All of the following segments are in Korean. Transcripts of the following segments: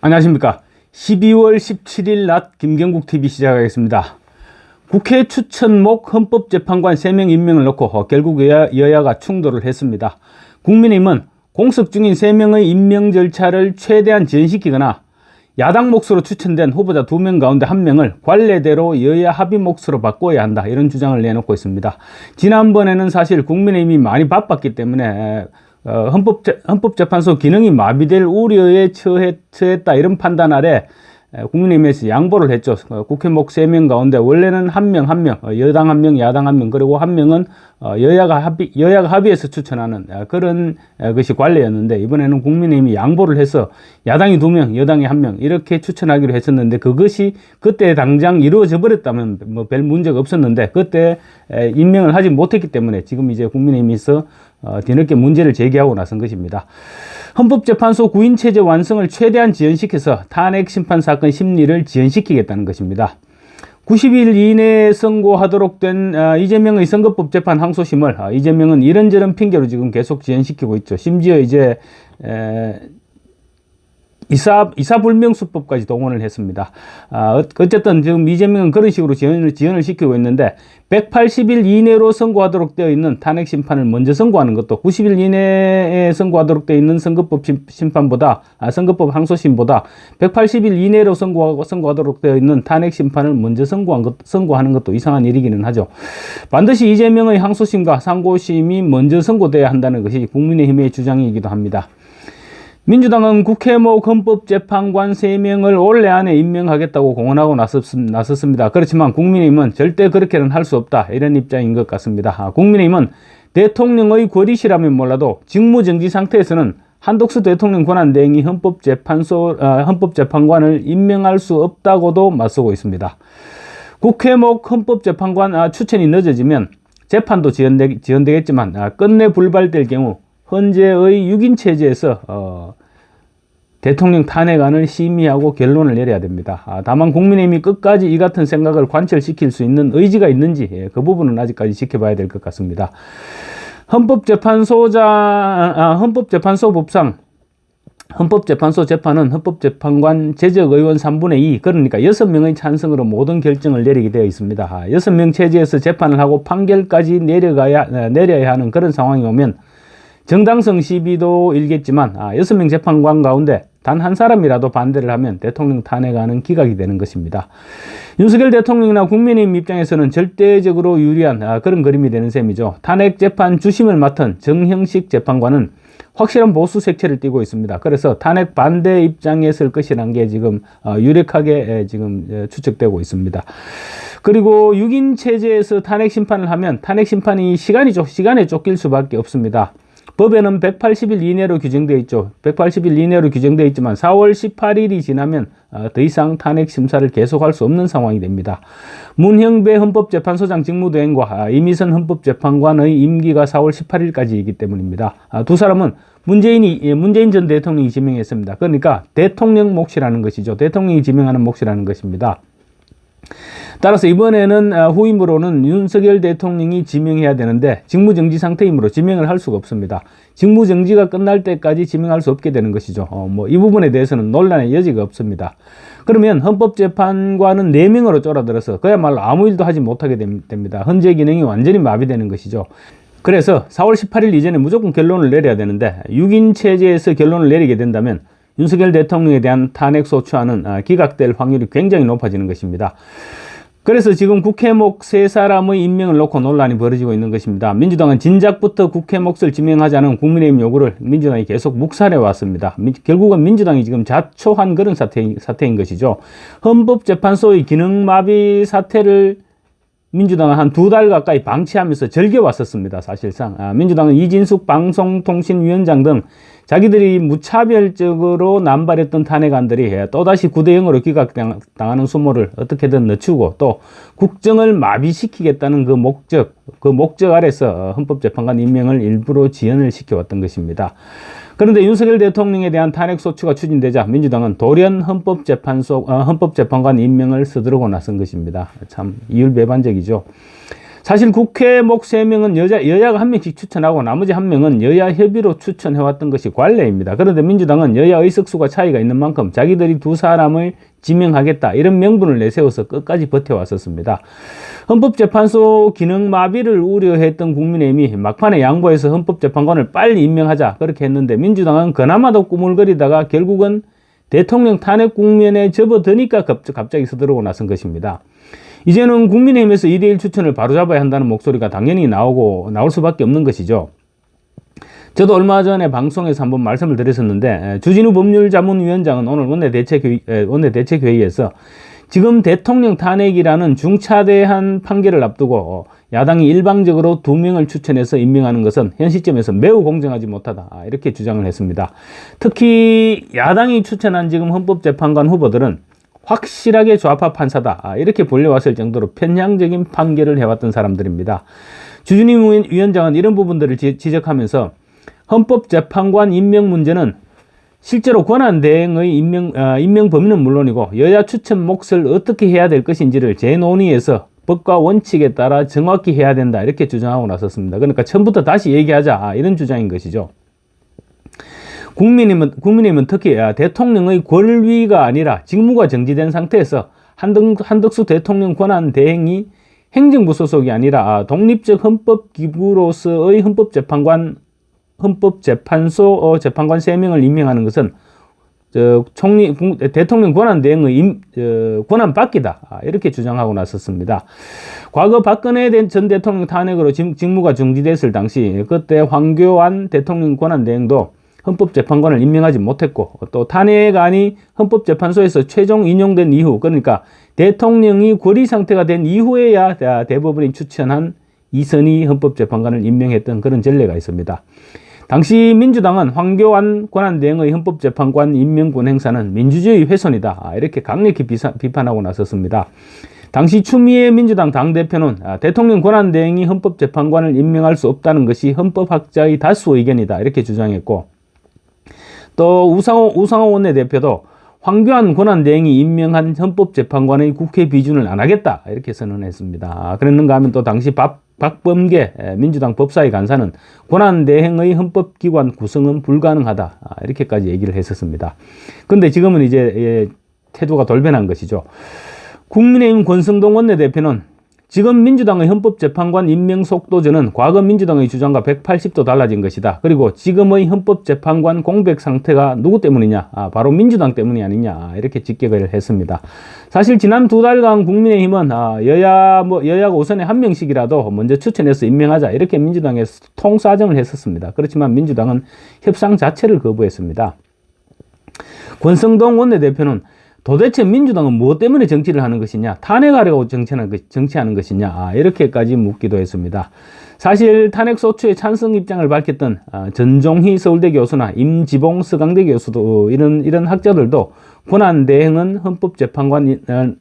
안녕하십니까. 12월 17일 낮 김경국TV 시작하겠습니다. 국회 추천목 헌법재판관 3명 임명을 놓고 결국 여야가 충돌을 했습니다. 국민의힘은 공석 중인 3명의 임명 절차를 최대한 지연시키거나 야당 몫으로 추천된 후보자 2명 가운데 1명을 관례대로 여야 합의 몫으로 바꿔야 한다, 이런 주장을 내놓고 있습니다. 지난번에는 사실 국민의힘이 많이 바빴기 때문에 헌법재판소 기능이 마비될 우려에 처했다, 이런 판단 아래 국민의힘에서 양보를 했죠. 국회목 3명 가운데 원래는 한 명, 여당 1명, 야당 1명, 그리고 1명은 여야가 합의해서 추천하는 그런 것이 관례였는데, 이번에는 국민의힘이 양보를 해서 야당이 2명, 여당이 1명 이렇게 추천하기로 했었는데, 그것이 그때 당장 이루어져 버렸다면 뭐 별 문제가 없었는데, 그때 임명을 하지 못했기 때문에 지금 이제 국민의힘에서 뒤늦게 문제를 제기하고 나선 것입니다. 헌법재판소 구인체제 완성을 최대한 지연시켜서 탄핵심판 사건 심리를 지연시키겠다는 것입니다. 90일 이내에 선고하도록 된 이재명의 선거법 재판 항소심을 이재명은 이런저런 핑계로 지금 계속 지연시키고 있죠. 심지어 이제 이사불명수법까지 동원을 했습니다. 어쨌든 지금 이재명은 그런 식으로 지연을 시키고 있는데, 180일 이내로 선고하도록 되어 있는 탄핵심판을 먼저 선고하는 것도 90일 이내에 선고하도록 되어 있는 선거법 심판보다, 선거법 항소심보다 180일 이내로 선고하도록 되어 있는 탄핵심판을 먼저 선고하는 것도 이상한 일이기는 하죠. 반드시 이재명의 항소심과 상고심이 먼저 선고돼야 한다는 것이 국민의힘의 주장이기도 합니다. 민주당은 국회목 헌법재판관 3명을 올해 안에 임명하겠다고 공언하고 나섰습니다. 그렇지만 국민의힘은 절대 그렇게는 할 수 없다, 이런 입장인 것 같습니다. 국민의힘은 대통령의 권위시라면 몰라도 직무정지 상태에서는 한덕수 대통령 권한대행이 헌법재판관을 임명할 수 없다고도 맞서고 있습니다. 국회목 헌법재판관 추천이 늦어지면 재판도 지연되겠지만 끝내 불발될 경우 현재의 6인 체제에서 대통령 탄핵안을 심의하고 결론을 내려야 됩니다. 다만 국민의힘이 끝까지 이 같은 생각을 관철시킬 수 있는 의지가 있는지, 그 부분은 아직까지 지켜봐야 될 것 같습니다. 헌법재판소 법상 헌법재판소 재판은 헌법재판관 제적 의원 3분의 2, 그러니까 6명의 찬성으로 모든 결정을 내리게 되어 있습니다. 6명 체제에서 재판을 하고 판결까지 내려야 하는 그런 상황이 오면 정당성 시비도 일겠지만 6명 재판관 가운데 단 한 사람이라도 반대를 하면 대통령 탄핵안은 기각이 되는 것입니다. 윤석열 대통령이나 국민의힘 입장에서는 절대적으로 유리한 그런 그림이 되는 셈이죠. 탄핵 재판 주심을 맡은 정형식 재판관은 확실한 보수 색채를 띠고 있습니다. 그래서 탄핵 반대 입장에 설 것이라는 게 지금 유력하게 지금 추측되고 있습니다. 그리고 6인 체제에서 탄핵 심판을 하면 탄핵 심판이 시간에 쫓길 수밖에 없습니다. 법에는 180일 이내로 규정되어 있죠. 180일 이내로 규정되어 있지만 4월 18일이 지나면 더 이상 탄핵 심사를 계속할 수 없는 상황이 됩니다. 문형배 헌법재판소장 직무대행과 이미선 헌법재판관의 임기가 4월 18일까지이기 때문입니다. 두 사람은 문재인 전 대통령이 지명했습니다. 그러니까 대통령 몫이라는 것이죠. 대통령이 지명하는 몫이라는 것입니다. 따라서 이번에는 후임으로는 윤석열 대통령이 지명해야 되는데 직무정지 상태이므로 지명을 할 수가 없습니다. 직무정지가 끝날 때까지 지명할 수 없게 되는 것이죠. 이 부분에 대해서는 논란의 여지가 없습니다. 그러면 헌법재판관은 4명으로 줄어들어서 그야말로 아무 일도 하지 못하게 됩니다. 헌재 기능이 완전히 마비되는 것이죠. 그래서 4월 18일 이전에 무조건 결론을 내려야 되는데 6인 체제에서 결론을 내리게 된다면 윤석열 대통령에 대한 탄핵 소추안은 기각될 확률이 굉장히 높아지는 것입니다. 그래서 지금 국회목 3사람의 임명을 놓고 논란이 벌어지고 있는 것입니다. 민주당은 진작부터 국회목을 지명하자는 국민의힘 요구를 민주당이 계속 묵살해 왔습니다. 결국은 민주당이 지금 자초한 그런 사태인 것이죠. 헌법재판소의 기능마비 사태를 민주당은 한 2달 가까이 방치하면서 즐겨왔었습니다. 사실상 민주당은 이진숙 방송통신위원장 등 자기들이 무차별적으로 남발했던 탄핵안들이 또다시 9대0으로 기각당하는 수모를 어떻게든 늦추고 또 국정을 마비시키겠다는 그 목적 아래서 헌법재판관 임명을 일부러 지연을 시켜왔던 것입니다. 그런데 윤석열 대통령에 대한 탄핵소추가 추진되자 민주당은 돌연 헌법재판관 임명을 서두르고 나선 것입니다. 참 이율배반적이죠. 사실 국회 목 3명은 여야가 1명씩 추천하고 나머지 1명은 여야 협의로 추천해왔던 것이 관례입니다. 그런데 민주당은 여야 의석수가 차이가 있는 만큼 자기들이 2사람을 지명하겠다 이런 명분을 내세워서 끝까지 버텨왔었습니다. 헌법재판소 기능 마비를 우려했던 국민의힘이 막판에 양보해서 헌법재판관을 빨리 임명하자 그렇게 했는데 민주당은 그나마도 꾸물거리다가 결국은 대통령 탄핵 국면에 접어드니까 갑자기 서두르고 나선 것입니다. 이제는 국민의힘에서 2대1 추천을 바로잡아야 한다는 목소리가 당연히 나올 수밖에 없는 것이죠. 저도 얼마 전에 방송에서 한번 말씀을 드렸었는데 주진우 법률자문위원장은 오늘 원내대책회의에서 지금 대통령 탄핵이라는 중차대한 판결을 앞두고 야당이 일방적으로 2명을 추천해서 임명하는 것은 현 시점에서 매우 공정하지 못하다 이렇게 주장을 했습니다. 특히 야당이 추천한 지금 헌법재판관 후보들은 확실하게 좌파 판사다 이렇게 불려왔을 정도로 편향적인 판결을 해왔던 사람들입니다. 주진우 위원장은 이런 부분들을 지적하면서 헌법재판관 임명 문제는 실제로 권한대행의 임명 범위는 물론이고 여야 추천 몫을 어떻게 해야 될 것인지를 재논의해서 법과 원칙에 따라 정확히 해야 된다 이렇게 주장하고 나섰습니다. 그러니까 처음부터 다시 얘기하자 이런 주장인 것이죠. 국민의힘은 특히 대통령의 권위가 아니라 직무가 정지된 상태에서 한덕수 대통령 권한 대행이 행정부 소속이 아니라 독립적 헌법기구로서의 헌법재판소 재판관 3명을 임명하는 것은 대통령 권한 대행의 권한 받기다 이렇게 주장하고 나섰습니다. 과거 박근혜 전 대통령 탄핵으로 직무가 중지됐을 당시 그때 황교안 대통령 권한 대행도 헌법재판관을 임명하지 못했고 또 탄핵안이 헌법재판소에서 최종 인용된 이후 그러니까 대통령이 권리 상태가 된 이후에야 대법원이 추천한 이선희 헌법재판관을 임명했던 그런 전례가 있습니다. 당시 민주당은 황교안 권한대행의 헌법재판관 임명권 행사는 민주주의 훼손이다 이렇게 강력히 비판하고 나섰습니다. 당시 추미애 민주당 당대표는 대통령 권한대행이 헌법재판관을 임명할 수 없다는 것이 헌법학자의 다수 의견이다 이렇게 주장했고 또 우상호 원내대표도 황교안 권한대행이 임명한 헌법재판관의 국회 비준을 안 하겠다 이렇게 선언했습니다. 그랬는가 하면 또 당시 박범계 민주당 법사위 간사는 권한대행의 헌법기관 구성은 불가능하다 이렇게까지 얘기를 했었습니다. 그런데 지금은 이제 태도가 돌변한 것이죠. 국민의힘 권성동 원내대표는 지금 민주당의 헌법재판관 임명 속도전은 과거 민주당의 주장과 180도 달라진 것이다. 그리고 지금의 헌법재판관 공백 상태가 누구 때문이냐? 바로 민주당 때문이 아니냐? 이렇게 직격을 했습니다. 사실 지난 2달간 국민의힘은 여야가 우선에 1명씩이라도 먼저 추천해서 임명하자 이렇게 민주당에 통사정을 했었습니다. 그렇지만 민주당은 협상 자체를 거부했습니다. 권성동 원내대표는 도대체 민주당은 무엇 때문에 정치를 하는 것이냐? 탄핵하려고 정치하는 것이냐? 이렇게까지 묻기도 했습니다. 사실 탄핵 소추에 찬성 입장을 밝혔던 전종희 서울대 교수나 임지봉 서강대 교수도 이런 학자들도 권한대행은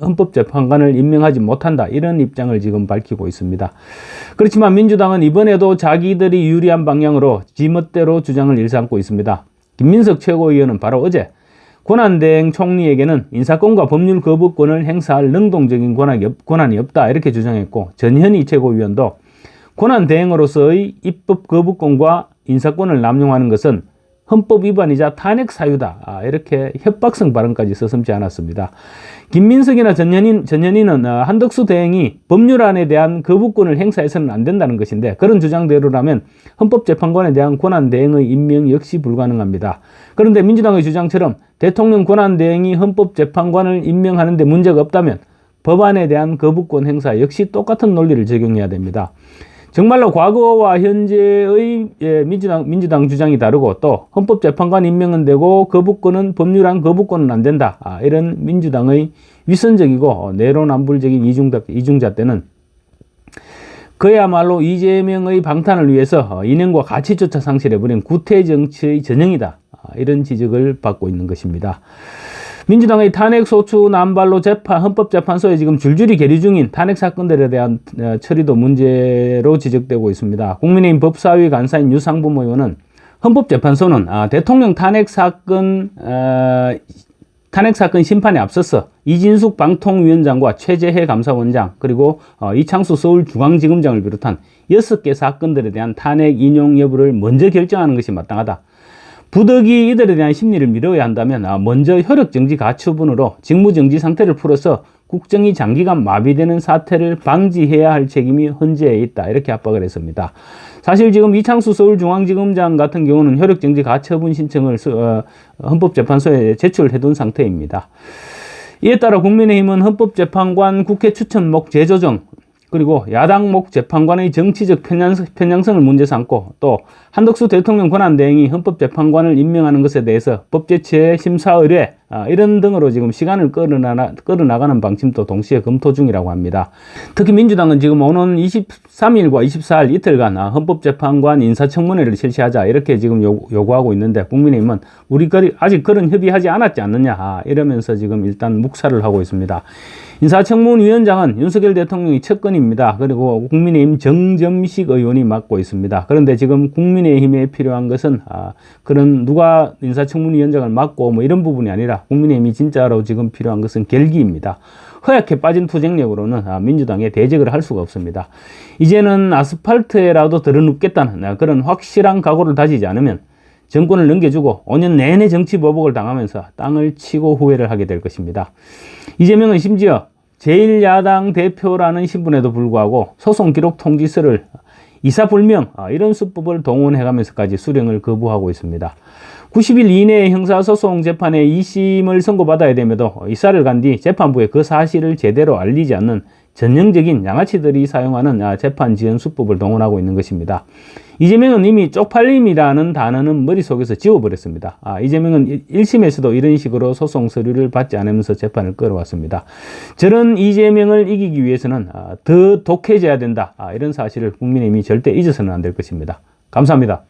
헌법재판관을 임명하지 못한다 이런 입장을 지금 밝히고 있습니다. 그렇지만 민주당은 이번에도 자기들이 유리한 방향으로 지멋대로 주장을 일삼고 있습니다. 김민석 최고위원은 바로 어제 권한대행 총리에게는 인사권과 법률 거부권을 행사할 능동적인 권한이 없다 이렇게 주장했고 전현희 최고위원도 권한대행으로서의 입법 거부권과 인사권을 남용하는 것은 헌법 위반이자 탄핵 사유다 이렇게 협박성 발언까지 서슴지 않았습니다. 김민석이나 전현희는 한덕수 대행이 법률안에 대한 거부권을 행사해서는 안 된다는 것인데 그런 주장대로라면 헌법재판관에 대한 권한대행의 임명 역시 불가능합니다. 그런데 민주당의 주장처럼 대통령 권한대행이 헌법재판관을 임명하는 데 문제가 없다면 법안에 대한 거부권 행사 역시 똑같은 논리를 적용해야 됩니다. 정말로 과거와 현재의 민주당 주장이 다르고 또 헌법재판관 임명은 되고 거부권은 법률안 거부권은 안 된다. 이런 민주당의 위선적이고 내로남불적인 이중잣대는 그야말로 이재명의 방탄을 위해서 이념과 가치조차 상실해버린 구태정치의 전형이다. 이런 지적을 받고 있는 것입니다. 민주당의 탄핵소추 남발로 헌법재판소에 지금 줄줄이 계류 중인 탄핵 사건들에 대한 처리도 문제로 지적되고 있습니다. 국민의힘 법사위 간사인 유상범 의원은 헌법재판소는 대통령 탄핵 사건 탄핵 사건 심판에 앞서서 이진숙 방통위원장과 최재해 감사원장 그리고 이창수 서울중앙지검장을 비롯한 6개 사건들에 대한 탄핵 인용 여부를 먼저 결정하는 것이 마땅하다. 부득이 이들에 대한 심리를 미뤄야 한다면 먼저 효력정지 가처분으로 직무정지 상태를 풀어서 국정이 장기간 마비되는 사태를 방지해야 할 책임이 헌재에 있다. 이렇게 압박을 했습니다. 사실 지금 이창수 서울중앙지검장 같은 경우는 효력정지 가처분 신청을 헌법재판소에 제출해둔 상태입니다. 이에 따라 국민의힘은 헌법재판관 국회 추천목 재조정 그리고 야당목 재판관의 정치적 편향성을 문제 삼고 또 한덕수 대통령 권한대행이 헌법재판관을 임명하는 것에 대해서 법제처의 심사 의뢰 이런 등으로 지금 시간을 끌어나가는 방침도 동시에 검토 중이라고 합니다. 특히 민주당은 지금 오는 23일과 24일 이틀간 헌법재판관 인사청문회를 실시하자 이렇게 지금 요구하고 있는데 국민의힘은 우리가 아직 그런 협의하지 않았지 않느냐 이러면서 지금 일단 묵살을 하고 있습니다. 인사청문위원장은 윤석열 대통령이 첫 건입니다. 그리고 국민의힘 정점식 의원이 맡고 있습니다. 그런데 지금 국민의힘에 필요한 것은 그런 누가 인사청문위원장을 맡고 뭐 이런 부분이 아니라 국민의힘이 진짜로 지금 필요한 것은 결기입니다. 허약해 빠진 투쟁력으로는 민주당에 대적을 할 수가 없습니다. 이제는 아스팔트에라도 들어눕겠다는 그런 확실한 각오를 다지지 않으면 정권을 넘겨주고 5년 내내 정치보복을 당하면서 땅을 치고 후회를 하게 될 것입니다. 이재명은 심지어 제1야당 대표라는 신분에도 불구하고 소송 기록 통지서를 이사불명 이런 수법을 동원해가면서까지 수령을 거부하고 있습니다. 90일 이내에 형사소송 재판에 2심을 선고받아야 됨에도 이사를 간 뒤 재판부에 그 사실을 제대로 알리지 않는 전형적인 양아치들이 사용하는 재판 지연 수법을 동원하고 있는 것입니다. 이재명은 이미 쪽팔림이라는 단어는 머릿속에서 지워버렸습니다. 이재명은 1심에서도 이런 식으로 소송 서류를 받지 않으면서 재판을 끌어왔습니다. 저런 이재명을 이기기 위해서는 더 독해져야 된다. 이런 사실을 국민의힘이 절대 잊어서는 안 될 것입니다. 감사합니다.